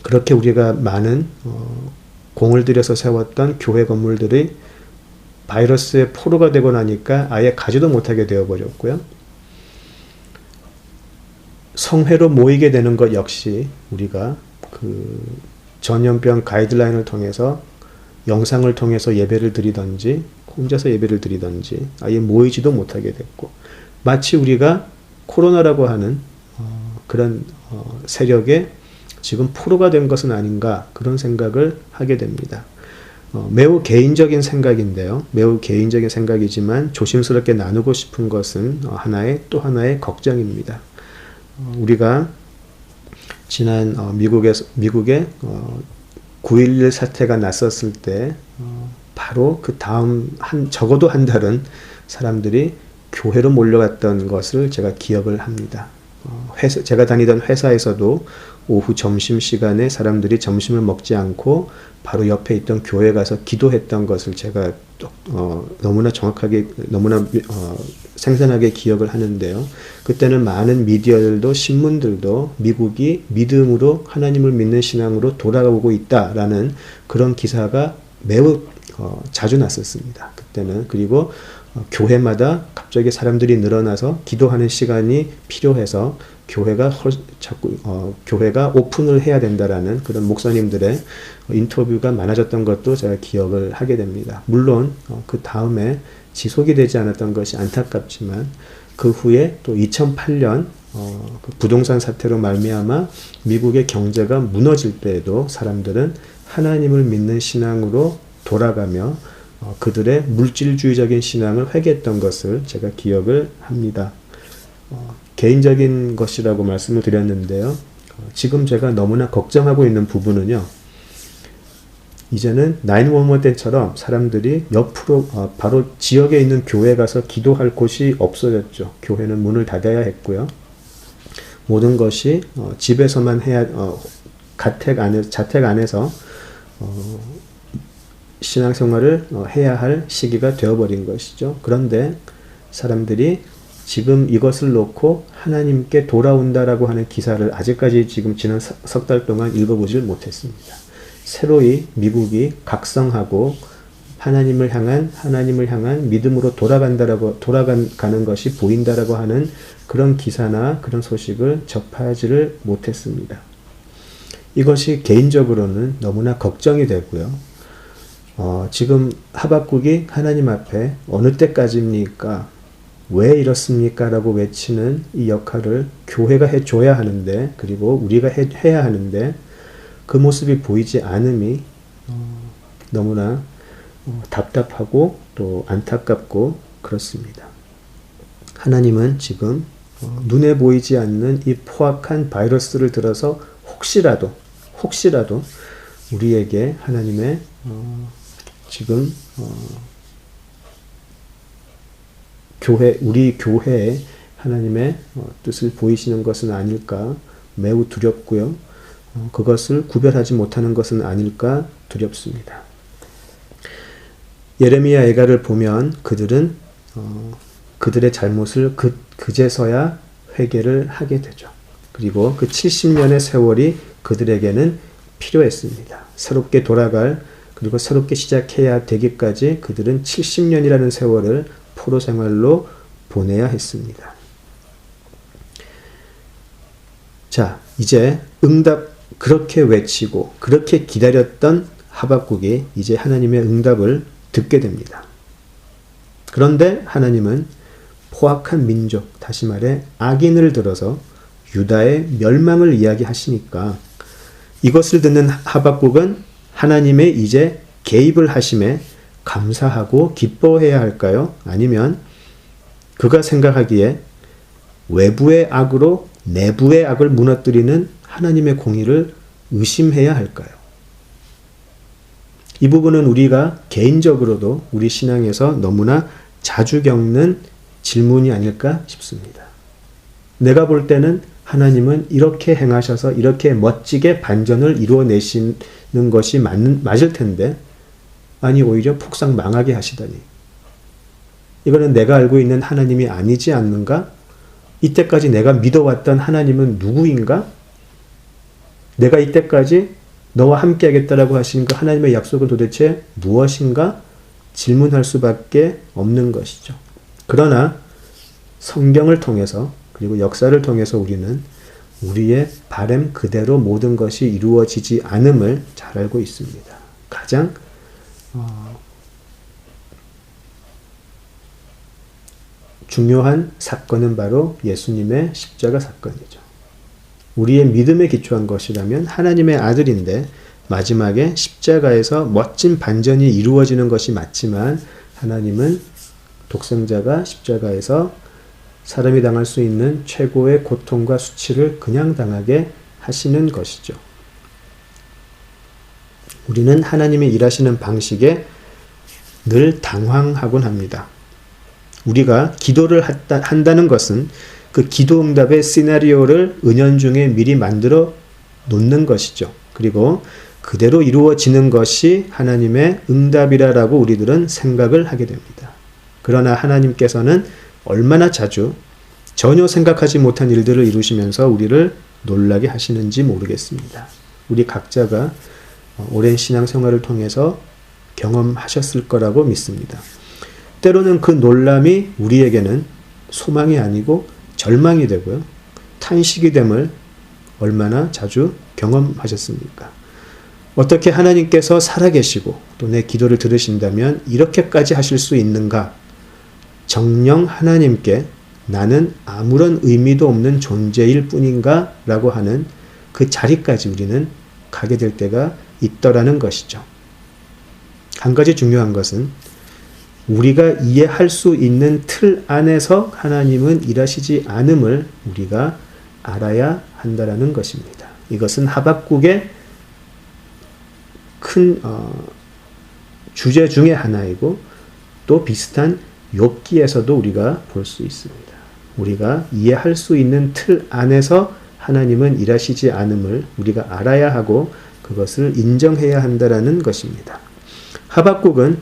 그렇게 우리가 많은 공을 들여서 세웠던 교회 건물들이 바이러스의 포로가 되고 나니까 아예 가지도 못하게 되어버렸고요. 성회로 모이게 되는 것 역시 우리가 그 전염병 가이드라인을 통해서 영상을 통해서 예배를 드리든지 혼자서 예배를 드리든지 아예 모이지도 못하게 됐고, 마치 우리가 코로나라고 하는 그런 세력에 지금 포로가 된 것은 아닌가, 그런 생각을 하게 됩니다. 매우 개인적인 생각인데요. 매우 개인적인 생각이지만 조심스럽게 나누고 싶은 것은 또 하나의 걱정입니다. 우리가 지난 미국의 9.11 사태가 났었을 때 바로 그 다음 적어도 한 달은 사람들이 교회로 몰려갔던 것을 제가 기억을 합니다. 제가 다니던 회사에서도 오후 점심시간에 사람들이 점심을 먹지 않고 바로 옆에 있던 교회 가서 기도했던 것을 제가 너무나 정확하게, 너무나 생생하게 기억을 하는데요. 그때는 많은 미디어들도 신문들도 미국이 믿음으로 하나님을 믿는 신앙으로 돌아오고 있다라는 그런 기사가 매우 자주 났었습니다. 그때는. 그리고 교회마다 갑자기 사람들이 늘어나서 기도하는 시간이 필요해서 교회가 오픈을 해야 된다라는 그런 목사님들의 인터뷰가 많아졌던 것도 제가 기억을 하게 됩니다. 물론 그 다음에 지속이 되지 않았던 것이 안타깝지만 그 후에 또 2008년 그 부동산 사태로 말미암아 미국의 경제가 무너질 때에도 사람들은 하나님을 믿는 신앙으로 돌아가며 그들의 물질주의적인 신앙을 회개했던 것을 제가 기억을 합니다. 개인적인 것이라고 말씀을 드렸는데요. 지금 제가 너무나 걱정하고 있는 부분은요. 이제는 911 때처럼 사람들이 옆으로 바로 지역에 있는 교회 가서 기도할 곳이 없어졌죠. 교회는 문을 닫아야 했고요. 모든 것이 집에서만 자택 안에서 신앙생활을 해야 할 시기가 되어버린 것이죠. 그런데 사람들이 지금 이것을 놓고 하나님께 돌아온다라고 하는 기사를 아직까지 지금 지난 석 달 동안 읽어보질 못했습니다. 새로이 미국이 각성하고 하나님을 향한 믿음으로 돌아가는 것이 보인다라고 하는 그런 기사나 그런 소식을 접하지를 못했습니다. 이것이 개인적으로는 너무나 걱정이 되고요. 지금 하박국이 하나님 앞에 어느 때까지입니까? 왜 이렇습니까? 라고 외치는 이 역할을 교회가 해줘야 하는데, 그리고 우리가 해야 하는데 그 모습이 보이지 않음이 너무나 답답하고 또 안타깝고 그렇습니다. 하나님은 지금 눈에 보이지 않는 이 포악한 바이러스를 들어서 혹시라도 우리에게 하나님의 지금 우리 교회에 하나님의 뜻을 보이시는 것은 아닐까 매우 두렵고요. 그것을 구별하지 못하는 것은 아닐까 두렵습니다. 예레미야 애가를 보면 그들은 그들의 잘못을 그제서야 회개를 하게 되죠. 그리고 그 70년의 세월이 그들에게는 필요했습니다. 새롭게 돌아갈 그리고 새롭게 시작해야 되기까지 그들은 70년이라는 세월을 포로 생활로 보내야 했습니다. 자, 이제 응답 그렇게 외치고 그렇게 기다렸던 하박국이 이제 하나님의 응답을 듣게 됩니다. 그런데 하나님은 포악한 민족, 다시 말해 악인을 들어서 유다의 멸망을 이야기하시니까 이것을 듣는 하박국은 하나님의 이제 개입을 하심에 감사하고 기뻐해야 할까요? 아니면 그가 생각하기에 외부의 악으로 내부의 악을 무너뜨리는 하나님의 공의를 의심해야 할까요? 이 부분은 우리가 개인적으로도 우리 신앙에서 너무나 자주 겪는 질문이 아닐까 싶습니다. 내가 볼 때는 하나님은 이렇게 행하셔서 이렇게 멋지게 반전을 이루어내시는 것이 맞을 텐데 아니 오히려 폭삭 망하게 하시다니 이거는 내가 알고 있는 하나님이 아니지 않는가? 이때까지 내가 믿어왔던 하나님은 누구인가? 내가 이때까지 너와 함께 하겠다라고 하신 그 하나님의 약속은 도대체 무엇인가? 질문할 수밖에 없는 것이죠. 그러나 성경을 통해서 그리고 역사를 통해서 우리는 우리의 바람 그대로 모든 것이 이루어지지 않음을 잘 알고 있습니다. 가장 중요한 사건은 바로 예수님의 십자가 사건이죠. 우리의 믿음에 기초한 것이라면 하나님의 아들인데 마지막에 십자가에서 멋진 반전이 이루어지는 것이 맞지만 하나님은 독생자가 십자가에서 사람이 당할 수 있는 최고의 고통과 수치를 그냥 당하게 하시는 것이죠. 우리는 하나님이 일하시는 방식에 늘 당황하곤 합니다. 우리가 기도를 한다는 것은 그 기도 응답의 시나리오를 은연중에 미리 만들어 놓는 것이죠. 그리고 그대로 이루어지는 것이 하나님의 응답이라고 우리들은 생각을 하게 됩니다. 그러나 하나님께서는 얼마나 자주 전혀 생각하지 못한 일들을 이루시면서 우리를 놀라게 하시는지 모르겠습니다. 우리 각자가 오랜 신앙생활을 통해서 경험하셨을 거라고 믿습니다. 때로는 그 놀람이 우리에게는 소망이 아니고 절망이 되고요. 탄식이 됨을 얼마나 자주 경험하셨습니까? 어떻게 하나님께서 살아계시고 또 내 기도를 들으신다면 이렇게까지 하실 수 있는가? 정녕 하나님께 나는 아무런 의미도 없는 존재일 뿐인가? 라고 하는 그 자리까지 우리는 가게 될 때가 있더라는 것이죠. 한 가지 중요한 것은 우리가 이해할 수 있는 틀 안에서 하나님은 일하시지 않음을 우리가 알아야 한다라는 것입니다. 이것은 하박국의 큰 주제 중에 하나이고 또 비슷한 욥기에서도 우리가 볼 수 있습니다. 우리가 이해할 수 있는 틀 안에서 하나님은 일하시지 않음을 우리가 알아야 하고 그것을 인정해야 한다라는 것입니다. 하박국은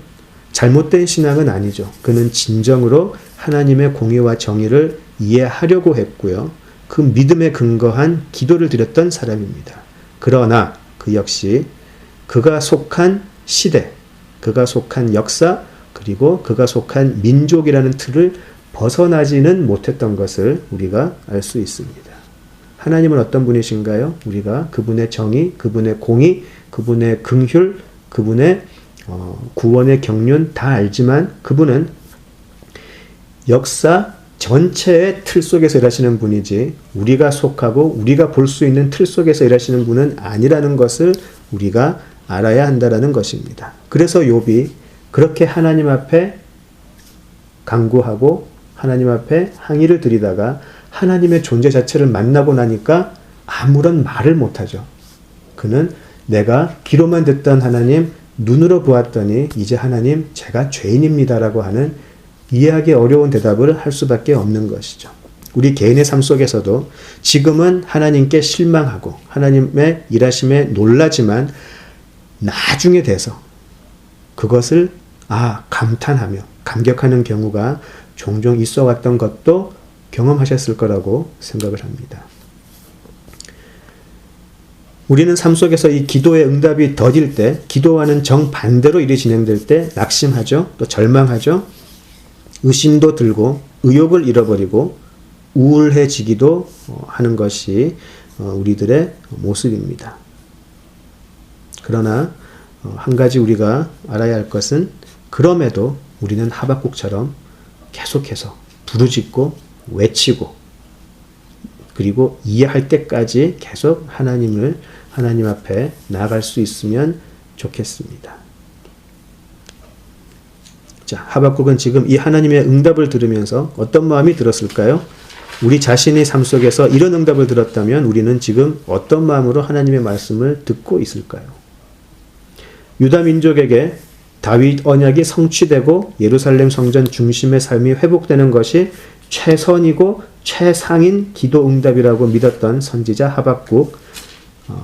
잘못된 신앙은 아니죠. 그는 진정으로 하나님의 공의와 정의를 이해하려고 했고요. 그 믿음에 근거한 기도를 드렸던 사람입니다. 그러나 그 역시 그가 속한 시대, 그가 속한 역사, 그리고 그가 속한 민족이라는 틀을 벗어나지는 못했던 것을 우리가 알 수 있습니다. 하나님은 어떤 분이신가요? 우리가 그분의 정의, 그분의 공의, 그분의 긍휼, 그분의 구원의 경륜 다 알지만 그분은 역사 전체의 틀 속에서 일하시는 분이지 우리가 속하고 우리가 볼 수 있는 틀 속에서 일하시는 분은 아니라는 것을 우리가 알아야 한다라는 것입니다. 그래서 욥이 그렇게 하나님 앞에 간구하고 하나님 앞에 항의를 드리다가 하나님의 존재 자체를 만나고 나니까 아무런 말을 못하죠. 그는 내가 귀로만 듣던 하나님, 눈으로 보았더니 이제 하나님 제가 죄인입니다라고 하는 이해하기 어려운 대답을 할 수밖에 없는 것이죠. 우리 개인의 삶 속에서도 지금은 하나님께 실망하고 하나님의 일하심에 놀라지만 나중에 돼서 그것을 감탄하며 감격하는 경우가 종종 있어 왔던 것도 경험하셨을 거라고 생각을 합니다. 우리는 삶 속에서 이 기도의 응답이 더딜 때, 기도와는 정반대로 일이 진행될 때 낙심하죠. 또 절망하죠. 의심도 들고 의욕을 잃어버리고 우울해지기도 하는 것이 우리들의 모습입니다. 그러나 한 가지 우리가 알아야 할 것은 그럼에도 우리는 하박국처럼 계속해서 부르짖고 외치고 그리고 이해할 때까지 계속 하나님 앞에 나아갈 수 있으면 좋겠습니다. 자, 하박국은 지금 이 하나님의 응답을 들으면서 어떤 마음이 들었을까요? 우리 자신의 삶 속에서 이런 응답을 들었다면 우리는 지금 어떤 마음으로 하나님의 말씀을 듣고 있을까요? 유다 민족에게 다윗 언약이 성취되고 예루살렘 성전 중심의 삶이 회복되는 것이 최선이고 최상인 기도 응답이라고 믿었던 선지자 하박국,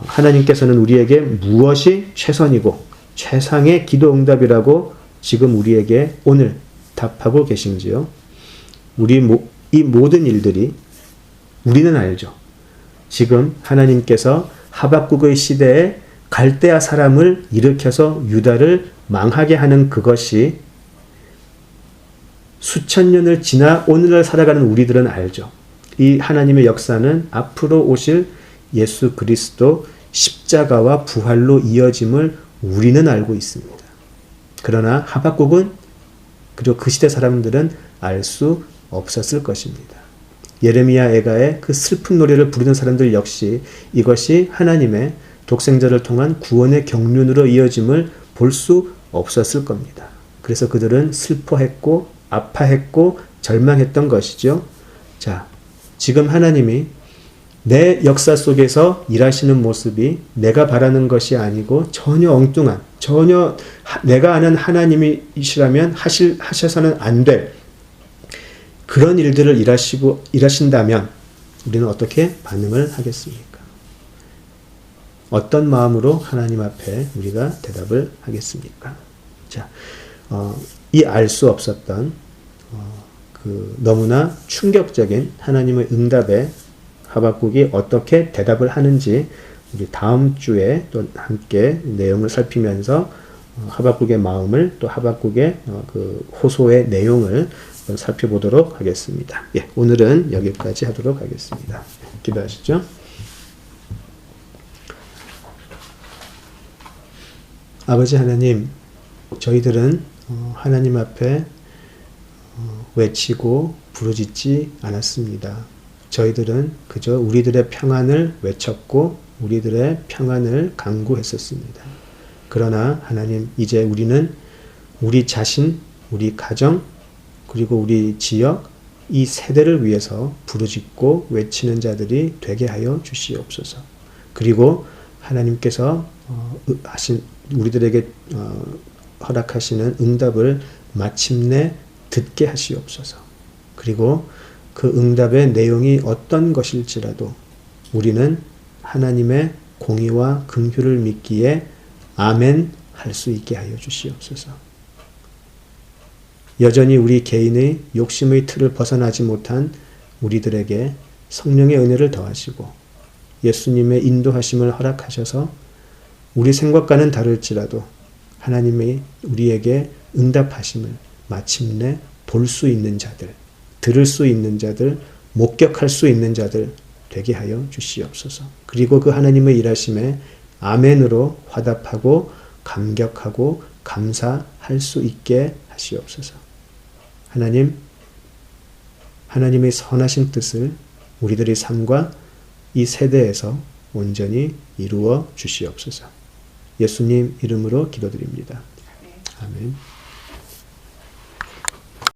하나님께서는 우리에게 무엇이 최선이고 최상의 기도 응답이라고 지금 우리에게 오늘 답하고 계신지요? 이 모든 일들이 우리는 알죠. 지금 하나님께서 하박국의 시대에 갈대아 사람을 일으켜서 유다를 망하게 하는 그것이 수천 년을 지나 오늘날 살아가는 우리들은 알죠. 이 하나님의 역사는 앞으로 오실 예수 그리스도 십자가와 부활로 이어짐을 우리는 알고 있습니다. 그러나 하박국은 그리고 그 시대 사람들은 알 수 없었을 것입니다. 예레미야 애가의 그 슬픈 노래를 부르는 사람들 역시 이것이 하나님의 독생자를 통한 구원의 경륜으로 이어짐을 볼 수 없었을 겁니다. 그래서 그들은 슬퍼했고 아파했고 절망했던 것이죠. 자, 지금 하나님이 내 역사 속에서 일하시는 모습이 내가 바라는 것이 아니고 전혀 엉뚱한, 전혀 내가 아는 하나님이시라면 하셔서는 안 될 그런 일들을 일하신다면 우리는 어떻게 반응을 하겠습니까? 어떤 마음으로 하나님 앞에 우리가 대답을 하겠습니까? 자, 이 알 수 없었던 너무나 충격적인 하나님의 응답에 하박국이 어떻게 대답을 하는지 우리 다음 주에 또 함께 내용을 살피면서 하박국의 마음을 또 하박국의 그 호소의 내용을 살펴보도록 하겠습니다. 예, 오늘은 여기까지 하도록 하겠습니다. 기도하시죠. 아버지 하나님, 저희들은 하나님 앞에 외치고 부르짖지 않았습니다. 저희들은 그저 우리들의 평안을 외쳤고 우리들의 평안을 간구했었습니다. 그러나 하나님, 이제 우리는 우리 자신, 우리 가정, 그리고 우리 지역, 이 세대를 위해서 부르짖고 외치는 자들이 되게 하여 주시옵소서. 그리고 하나님께서 우리들에게 허락하시는 응답을 마침내 듣게 하시옵소서. 그리고 그 응답의 내용이 어떤 것일지라도 우리는 하나님의 공의와 긍휼을 믿기에 아멘 할 수 있게 하여 주시옵소서. 여전히 우리 개인의 욕심의 틀을 벗어나지 못한 우리들에게 성령의 은혜를 더하시고 예수님의 인도하심을 허락하셔서 우리 생각과는 다를지라도 하나님의 우리에게 응답하심을 마침내 볼 수 있는 자들, 들을 수 있는 자들, 목격할 수 있는 자들 되게 하여 주시옵소서. 그리고 그 하나님의 일하심에 아멘으로 화답하고 감격하고 감사할 수 있게 하시옵소서. 하나님, 하나님의 선하신 뜻을 우리들의 삶과 이 세대에서 온전히 이루어 주시옵소서. 예수님 이름으로 기도드립니다. 아멘.